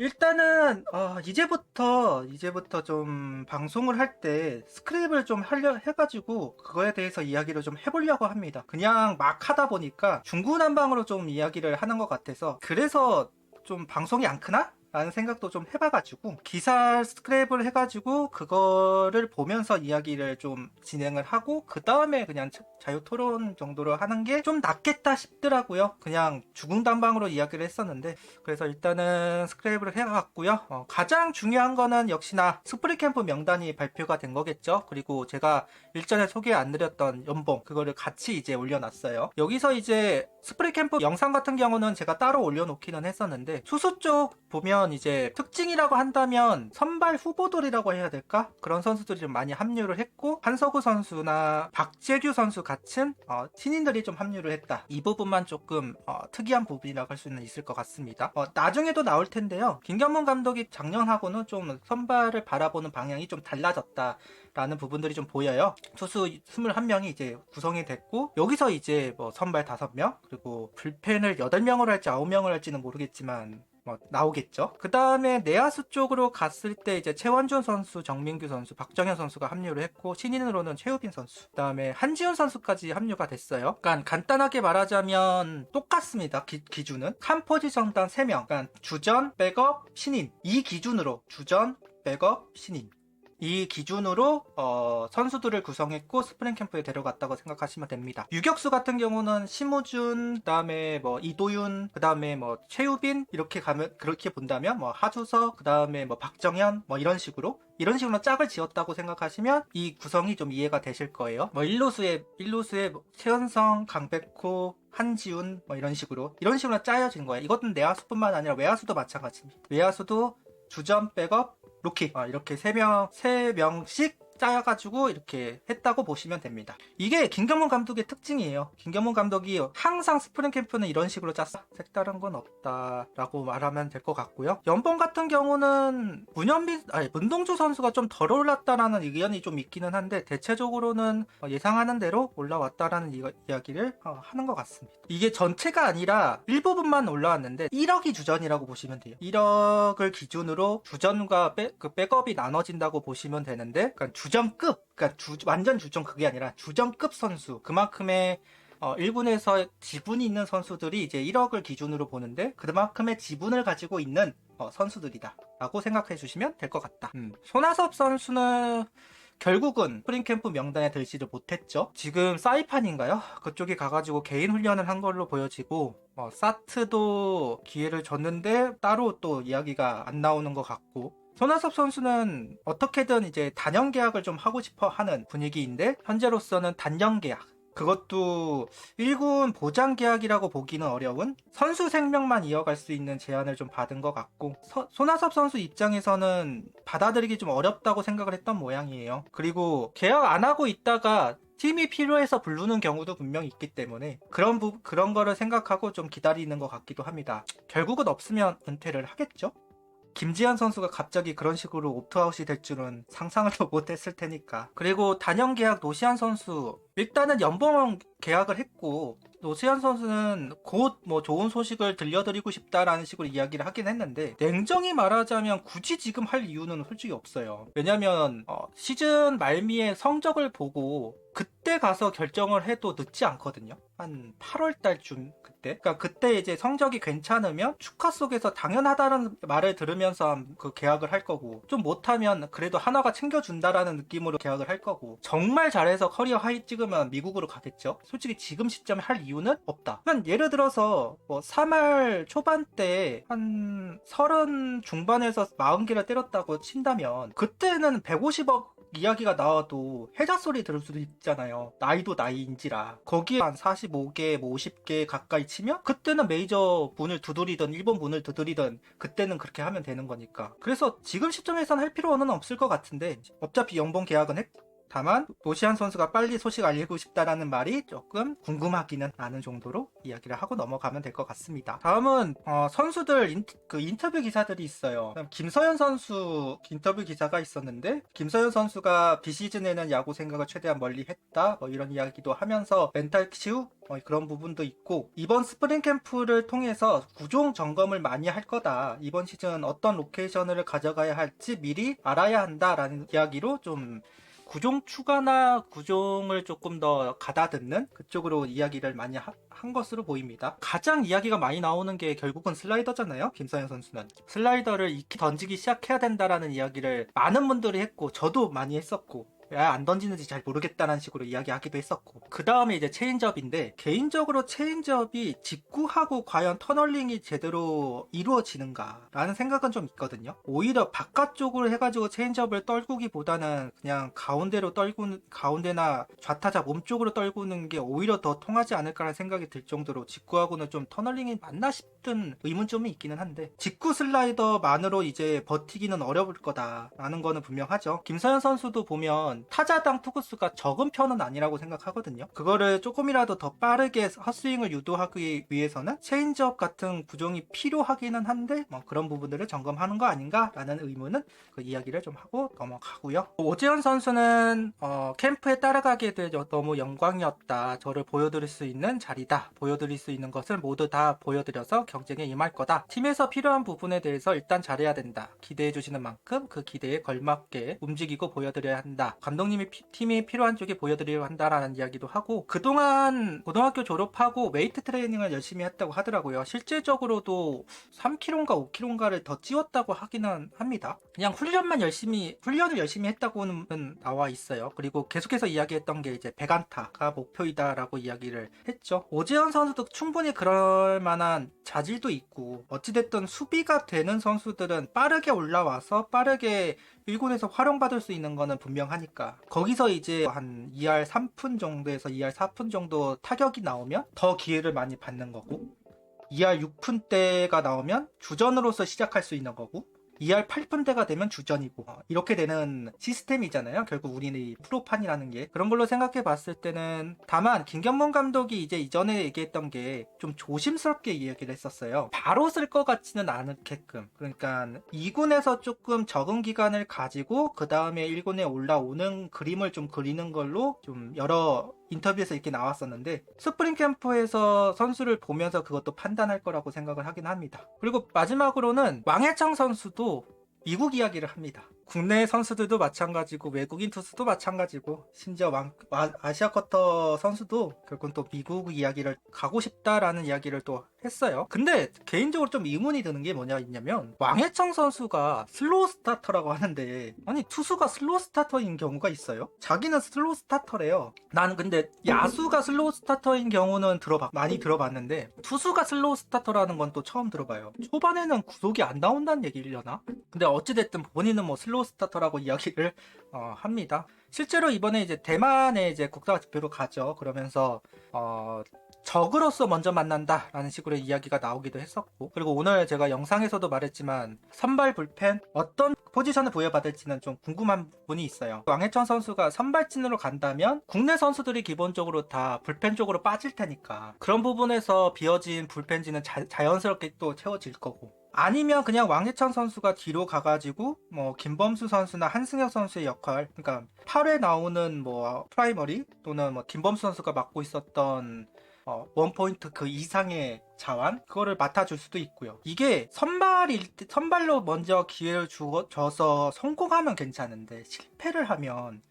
일단은 이제부터 좀 방송을 할 때 스크립을 좀 하려 해가지고 그거에 대해서 이야기를 좀 해보려고 합니다. 그냥 막 하다 보니까 중구난방으로 좀 이야기를 하는 것 같아서, 그래서 좀 방송이 안 크나? 라는 생각도 좀 해봐가지고 기사 스크랩을 해가지고 그거를 보면서 이야기를 좀 진행을 하고, 그 다음에 그냥 자유 토론 정도로 하는 게 좀 낫겠다 싶더라고요. 그냥 주궁단방으로 이야기를 했었는데, 그래서 일단은 스크랩을 해갔고요. 가장 중요한 거는 역시나 스프링 캠프 명단이 발표가 된 거겠죠. 그리고 제가 일전에 소개 안 드렸던 연봉, 그거를 같이 이제 올려놨어요. 여기서 이제 스프링 캠프 영상 같은 경우는 제가 따로 올려놓기는 했었는데, 수수 쪽 보면 이제 특징이라고 한다면 선발 후보들이라고 해야 될까? 그런 선수들이 좀 많이 합류를 했고, 한서구 선수나 박재규 선수 같은 신인들이 좀 합류를 했다. 이 부분만 조금 특이한 부분이라고 할 수는 있을 것 같습니다. 나중에도 나올 텐데요. 김경문 감독이 작년하고는 좀 선발을 바라보는 방향이 좀 달라졌다 라는 부분들이 좀 보여요. 투수 21명이 이제 구성이 됐고, 여기서 이제 뭐 선발 5명, 그리고 불펜을 8명을 할지 9명을 할지는 모르겠지만 나오겠죠. 그 다음에 내야수 쪽으로 갔을 때 이제 최원준 선수, 정민규 선수, 박정현 선수가 합류를 했고, 신인으로는 최우빈 선수, 그 다음에 한지훈 선수까지 합류가 됐어요. 그러니까 간단하게 말하자면 똑같습니다. 기준은 한 포지션당 3명, 그러니까 주전, 백업, 신인, 이 기준으로 주전, 백업, 신인, 이 기준으로 선수들을 구성했고 스프링 캠프에 데려갔다고 생각하시면 됩니다. 유격수 같은 경우는 심우준, 그다음에 뭐 이도윤, 그다음에 뭐 최유빈, 이렇게 가면, 그렇게 본다면 뭐 하주석, 그다음에 뭐 박정현, 뭐 이런 식으로 짝을 지었다고 생각하시면 이 구성이 좀 이해가 되실 거예요. 뭐 일루수에 뭐 최은성, 강백호, 한지훈, 뭐 이런 식으로 짜여진 거예요. 이것은 내야수뿐만 아니라 외야수도 마찬가지입니다. 외야수도 주전, 백업, 루키, 이렇게 3명씩 짜가지고 이렇게 했다고 보시면 됩니다. 이게 김경문 감독의 특징이에요. 김경문 감독이 항상 스프링 캠프는 이런 식으로 짰어. 색다른 건 없다라고 말하면 될 것 같고요. 연봉 같은 경우는 문동주 선수가 좀 덜 올랐다라는 의견이 좀 있기는 한데, 대체적으로는 예상하는 대로 올라왔다라는 이야기를 하는 것 같습니다. 이게 전체가 아니라 일부분만 올라왔는데 1억이 주전이라고 보시면 돼요. 1억을 기준으로 주전과 백업이 나눠진다고 보시면 되는데, 그러니까 주전급, 그러니까 완전 주전, 그게 아니라 주전급 선수, 그만큼의 1군에서 지분이 있는 선수들이 이제 1억을 기준으로 보는데, 그만큼의 지분을 가지고 있는 선수들이다 라고 생각해 주시면 될 것 같다. 손아섭 선수는 결국은 스프링캠프 명단에 들지를 못했죠. 지금 사이판인가요? 그쪽에 가가지고 개인 훈련을 한 걸로 보여지고, 사트도 기회를 줬는데 따로 또 이야기가 안 나오는 것 같고, 손아섭 선수는 어떻게든 이제 단연 계약을 좀 하고 싶어 하는 분위기인데, 현재로서는 단연 계약, 그것도 1군 보장 계약이라고 보기는 어려운 선수 생명만 이어갈 수 있는 제안을 좀 받은 것 같고, 손아섭 선수 입장에서는 받아들이기 좀 어렵다고 생각을 했던 모양이에요. 그리고 계약 안 하고 있다가 팀이 필요해서 부르는 경우도 분명히 있기 때문에 그런 거를 생각하고 좀 기다리는 것 같기도 합니다. 결국은 없으면 은퇴를 하겠죠? 김지한 선수가 갑자기 그런 식으로 옵트아웃이 될 줄은 상상을 못했을 테니까. 그리고 단연 계약 노시안 선수, 일단은 연봉 계약을 했고, 노시안 선수는 곧 뭐 좋은 소식을 들려드리고 싶다라는 식으로 이야기를 하긴 했는데, 냉정히 말하자면 굳이 지금 할 이유는 솔직히 없어요. 왜냐면 시즌 말미에 성적을 보고 그때 가서 결정을 해도 늦지 않거든요. 한 8월 달쯤, 그러니까 그때 이제 성적이 괜찮으면 축하 속에서 당연하다는 말을 들으면서 그 계약을 할 거고, 좀 못하면 그래도 하나가 챙겨준다라는 느낌으로 계약을 할 거고, 정말 잘해서 커리어 하이 찍으면 미국으로 가겠죠. 솔직히 지금 시점에 할 이유는 없다. 그냥 예를 들어서 뭐 3할 초반 때 한 30 중반에서 40개를 때렸다고 친다면, 그때는 150억 이야기가 나와도 해자 소리 들을 수도 있잖아요. 나이도 나이인지라. 거기에 한 45개, 뭐 50개 가까이 치면 그때는 메이저 문을 두드리든 일본 문을 두드리든 그때는 그렇게 하면 되는 거니까. 그래서 지금 시점에서는 할 필요는 없을 것 같은데, 어차피 연봉 계약은 다만 노시안 선수가 빨리 소식 알리고 싶다라는 말이 조금 궁금하기는 하는 정도로 이야기를 하고 넘어가면 될 것 같습니다. 다음은 선수들 인터뷰 기사들이 있어요. 김서현 선수 인터뷰 기사가 있었는데, 김서현 선수가 비시즌에는 야구 생각을 최대한 멀리 했다 뭐 이런 이야기도 하면서 멘탈 치유 그런 부분도 있고, 이번 스프링 캠프를 통해서 구종 점검을 많이 할 거다, 이번 시즌 어떤 로케이션을 가져가야 할지 미리 알아야 한다라는 이야기로 좀 구종 추가나 구종을 조금 더 가다듬는 그쪽으로 이야기를 많이 한 것으로 보입니다. 가장 이야기가 많이 나오는 게 결국은 슬라이더잖아요. 김서현 선수는 슬라이더를 익히 던지기 시작해야 된다라는 이야기를 많은 분들이 했고, 저도 많이 했었고, 왜 안 던지는지 잘 모르겠다는 식으로 이야기하기도 했었고, 그 다음에 이제 체인지업인데, 개인적으로 체인지업이 직구하고 과연 터널링이 제대로 이루어지는가 라는 생각은 좀 있거든요. 오히려 바깥쪽으로 해가지고 체인지업을 떨구기보다는 그냥 가운데나 좌타자 몸쪽으로 떨구는 게 오히려 더 통하지 않을까라는 생각이 들 정도로 직구하고는 좀 터널링이 맞나 싶은 의문점이 있기는 한데, 직구 슬라이더만으로 이제 버티기는 어려울 거다라는 거는 분명하죠. 김서현 선수도 보면 타자당 투구수가 적은 편은 아니라고 생각하거든요. 그거를 조금이라도 더 빠르게 헛스윙을 유도하기 위해서는 체인지업 같은 구종이 필요하기는 한데, 그런 부분들을 점검하는 거 아닌가라는 의문은 그 이야기를 좀 하고 넘어가고요. 오재현 선수는 캠프에 따라가게 돼 너무 영광이었다. 저를 보여드릴 수 있는 자리다. 보여드릴 수 있는 것을 모두 다 보여드려서 경쟁에 임할 거다. 팀에서 필요한 부분에 대해서 일단 잘해야 된다. 기대해 주시는 만큼 그 기대에 걸맞게 움직이고 보여드려야 한다. 감독님이 팀이 필요한 쪽에 보여드리려 한다라는 이야기도 하고, 그동안 고등학교 졸업하고 웨이트 트레이닝을 열심히 했다고 하더라고요. 실질적으로도 3kg인가 5kg인가를 더 찌웠다고 하기는 합니다. 그냥 훈련을 열심히 했다고는 나와 있어요. 그리고 계속해서 이야기했던 게 이제 100안타가 목표이다라고 이야기를 했죠. 오재현 선수도 충분히 그럴 만한 자질도 있고, 어찌됐든 수비가 되는 선수들은 빠르게 올라와서 빠르게 1군에서 활용받을 수 있는 거는 분명하니까, 거기서 이제 한 2할 3푼 정도에서 2할 4푼 정도 타격이 나오면 더 기회를 많이 받는 거고, 2할 6푼대가 나오면 주전으로서 시작할 수 있는 거고, 2할 8푼대가 되면 주전이고, 이렇게 되는 시스템이잖아요. 결국 우리는 이 프로판이라는 게. 그런 걸로 생각해 봤을 때는, 다만 김경문 감독이 이제 이전에 얘기했던 게 좀 조심스럽게 이야기를 했었어요. 바로 쓸 것 같지는 않게끔. 그러니까 2군에서 조금 적응 기간을 가지고 그 다음에 1군에 올라오는 그림을 좀 그리는 걸로 좀 여러 인터뷰에서 이렇게 나왔었는데, 스프링 캠프에서 선수를 보면서 그것도 판단할 거라고 생각을 하긴 합니다. 그리고 마지막으로는 왕해창 선수도 미국 이야기를 합니다. 국내 선수들도 마찬가지고 외국인 투수도 마찬가지고, 심지어 아시아 쿼터 선수도 결국은 또 미국 이야기를 가고 싶다라는 이야기를 또 했어요. 근데 개인적으로 좀 의문이 드는 게 뭐냐면, 왕해청 선수가 슬로우 스타터라고 하는데, 아니 투수가 슬로우 스타터인 경우가 있어요? 자기는 슬로우 스타터래요. 나는 근데 야수가 슬로우 스타터인 경우는 많이 들어봤는데, 투수가 슬로우 스타터라는 건 또 처음 들어봐요. 초반에는 구속이 안 나온다는 얘기려나? 근데 어찌됐든 본인은 뭐 슬로우 스타터라고 이야기를 합니다. 실제로 이번에 이제 대만에 이제 국가대표로 가죠. 그러면서 적으로서 먼저 만난다라는 식으로 이야기가 나오기도 했었고, 그리고 오늘 제가 영상에서도 말했지만 선발 불펜 어떤 포지션을 부여받을지는 좀 궁금한 부분이 있어요. 왕해천 선수가 선발진으로 간다면 국내 선수들이 기본적으로 다 불펜 쪽으로 빠질 테니까, 그런 부분에서 비어진 불펜진은 자연스럽게 또 채워질 거고, 아니면 그냥 왕해천 선수가 뒤로 가가지고 뭐 김범수 선수나 한승혁 선수의 역할, 그러니까 8회 나오는 뭐 프라이머리 또는 뭐 김범수 선수가 맡고 있었던 원포인트 그 이상의 자완, 그거를 맡아줄 수도 있고요. 이게 선발로 먼저 기회를 줘서 성공하면 괜찮은데, 실패를 하면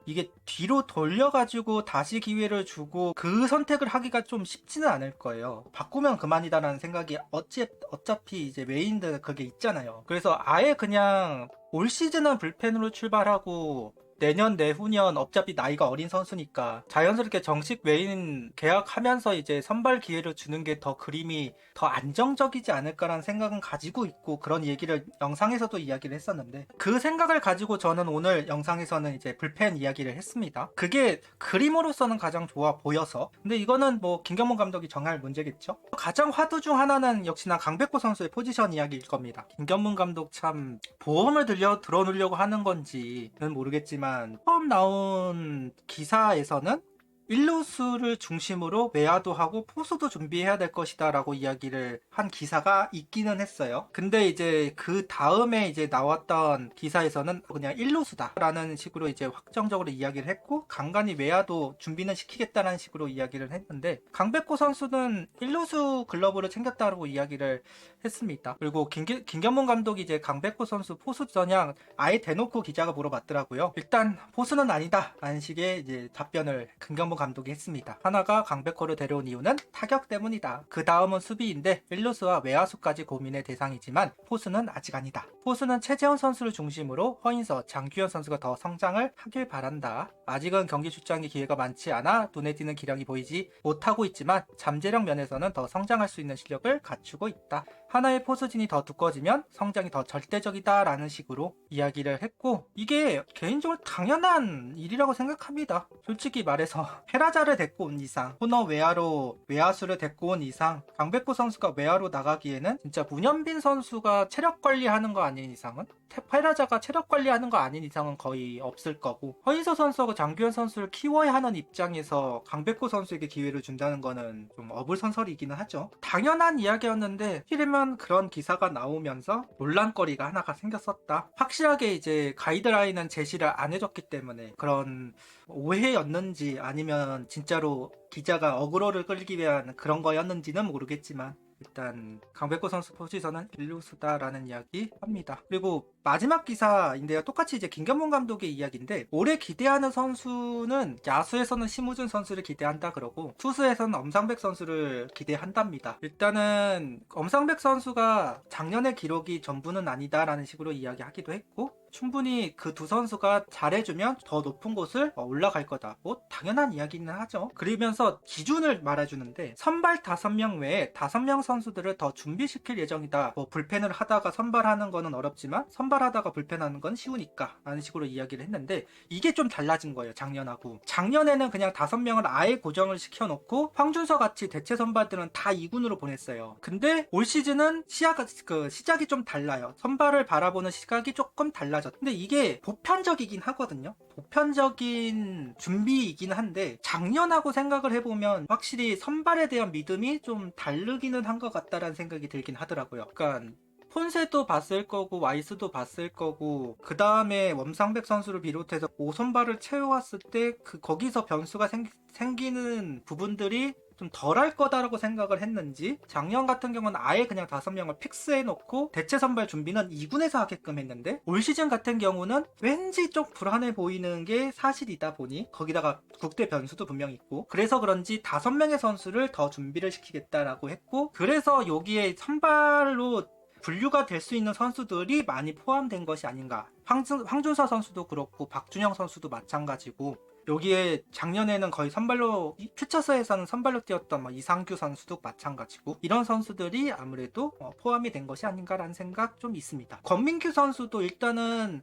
이게 뒤로 돌려가지고 다시 기회를 주고 그 선택을 하기가 좀 쉽지는 않을 거예요. 바꾸면 그만이다라는 생각이 어차피 이제 메인들 그게 있잖아요. 그래서 아예 그냥 올 시즌은 불펜으로 출발하고, 내년 내후년 어차피 나이가 어린 선수니까 자연스럽게 정식 메인 계약하면서 이제 선발 기회를 주는 게 더 그림이 더 안정적이지 않을까라는 생각은 가지고 있고, 그런 얘기를 영상에서도 이야기를 했었는데, 그 생각을 가지고 저는 오늘 영상에서는 이제 불펜 이야기를 했습니다. 그게 그림으로서는 가장 좋아 보여서. 근데 이거는 뭐 김경문 감독이 정할 문제겠죠. 가장 화두 중 하나는 역시나 강백호 선수의 포지션 이야기일 겁니다. 김경문 감독 참 보험을 들어놓으려고 하는 건지는 모르겠지만 모르겠지만 처음 나온 기사에서는 1루수를 중심으로 외야도 하고 포수도 준비해야 될 것이다 라고 이야기를 한 기사가 있기는 했어요. 근데 이제 그 다음에 이제 나왔던 기사에서는 그냥 1루수다 라는 식으로 이제 확정적으로 이야기를 했고, 간간히 외야도 준비는 시키겠다는 식으로 이야기를 했는데, 강백호 선수는 1루수 글러브를 챙겼다고 이야기를 했습니다. 그리고 김경문 감독이 이제 강백호 선수 포수 전향 아예 대놓고 기자가 물어봤더라고요. 일단 포수는 아니다 라는 식의 이제 답변을 김경문 감독이 했습니다. 하나가 강백호를 데려온 이유는 타격 때문이다. 그 다음은 수비인데 1루수와 외야수까지 고민의 대상이지만 포수는 아직 아니다. 포수는 최재훈 선수를 중심으로 허인서, 장규현 선수가 더 성장을 하길 바란다. 아직은 경기 출장의 기회가 많지 않아 눈에 띄는 기량이 보이지 못하고 있지만 잠재력 면에서는 더 성장할 수 있는 실력을 갖추고 있다. 하나의 포수진이 더 두꺼워지면 성장이 더 절대적이다 라는 식으로 이야기를 했고, 이게 개인적으로 당연한 일이라고 생각합니다. 솔직히 말해서 페라자를 데리고 온 이상, 코너 외야로 외야수를 데리고 온 이상, 강백호 선수가 외야로 나가기에는 진짜 문현빈 선수가 체력 관리하는 거 아닌 이상은, 페라자가 체력 관리하는 거 아닌 이상은 거의 없을 거고, 허인서 선수하고 장규현 선수를 키워야 하는 입장에서 강백호 선수에게 기회를 준다는 거는 좀 어불선설이기는 하죠. 당연한 이야기였는데 하필이면 그런 기사가 나오면서 논란거리가 하나가 생겼었다. 확실하게 이제 가이드라인은 제시를 안 해줬기 때문에 그런 오해였는지 아니면 진짜로 기자가 어그로를 끌기 위한 그런 거였는지는 모르겠지만, 일단 강백호 선수 포지션은 1루수다라는 이야기 합니다. 그리고 마지막 기사인데요, 똑같이 이제 김경문 감독의 이야기인데, 올해 기대하는 선수는 야수에서는 심우준 선수를 기대한다 그러고 투수에서는 엄상백 선수를 기대한답니다. 일단은 엄상백 선수가 작년의 기록이 전부는 아니다라는 식으로 이야기하기도 했고, 충분히 그 두 선수가 잘해주면 더 높은 곳을 올라갈 거다. 뭐 당연한 이야기는 하죠. 그러면서 기준을 말해주는데, 선발 5명 외에 5명 선수들을 더 준비시킬 예정이다. 뭐 불펜을 하다가 선발하는 거는 어렵지만 선발하다가 불펜하는 건 쉬우니까 라는 식으로 이야기를 했는데, 이게 좀 달라진 거예요, 작년하고. 작년에는 그냥 5명을 아예 고정을 시켜놓고 황준서 같이 대체 선발들은 다 2군으로 보냈어요. 근데 올 시즌은 시작이 좀 달라요. 선발을 바라보는 시각이 조금 달라졌. 근데 이게 보편적이긴 하거든요. 보편적인 준비이긴 한데, 작년하고 생각을 해보면 확실히 선발에 대한 믿음이 좀 다르기는 한 것 같다라는 생각이 들긴 하더라고요. 그러니까 폰세도 봤을 거고 와이스도 봤을 거고, 그 다음에 엄상백 선수를 비롯해서 5선발을 채워왔을 때 거기서 변수가 생기는 부분들이 좀 덜할 거다라고 생각을 했는지, 작년 같은 경우는 아예 그냥 5명을 픽스해놓고 대체 선발 준비는 2군에서 하게끔 했는데, 올 시즌 같은 경우는 왠지 좀 불안해 보이는 게 사실이다 보니, 거기다가 국대 변수도 분명히 있고, 그래서 그런지 5명의 선수를 더 준비를 시키겠다라고 했고, 그래서 여기에 선발로 분류가 될 수 있는 선수들이 많이 포함된 것이 아닌가. 황준서 선수도 그렇고 박준영 선수도 마찬가지고, 여기에 작년에는 거의 선발로, 퓨처스에서는 선발로 뛰었던 이상규 선수도 마찬가지고, 이런 선수들이 아무래도 포함이 된 것이 아닌가라는 생각 좀 있습니다. 권민규 선수도 일단은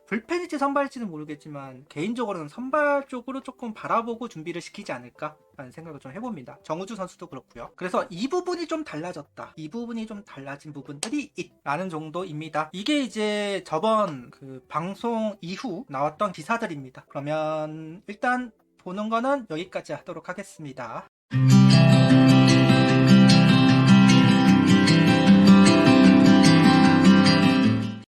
불펜일지 선발일지는 모르겠지만 개인적으로는 선발 쪽으로 조금 바라보고 준비를 시키지 않을까 라는 생각을 좀 해봅니다. 정우주 선수도 그렇고요. 그래서 이 부분이 좀 달라졌다, 이 부분이 좀 달라진 부분들이 있라는 정도입니다. 이게 이제 저번 그 방송 이후 나왔던 기사들입니다. 그러면 일단 보는 거는 여기까지 하도록 하겠습니다.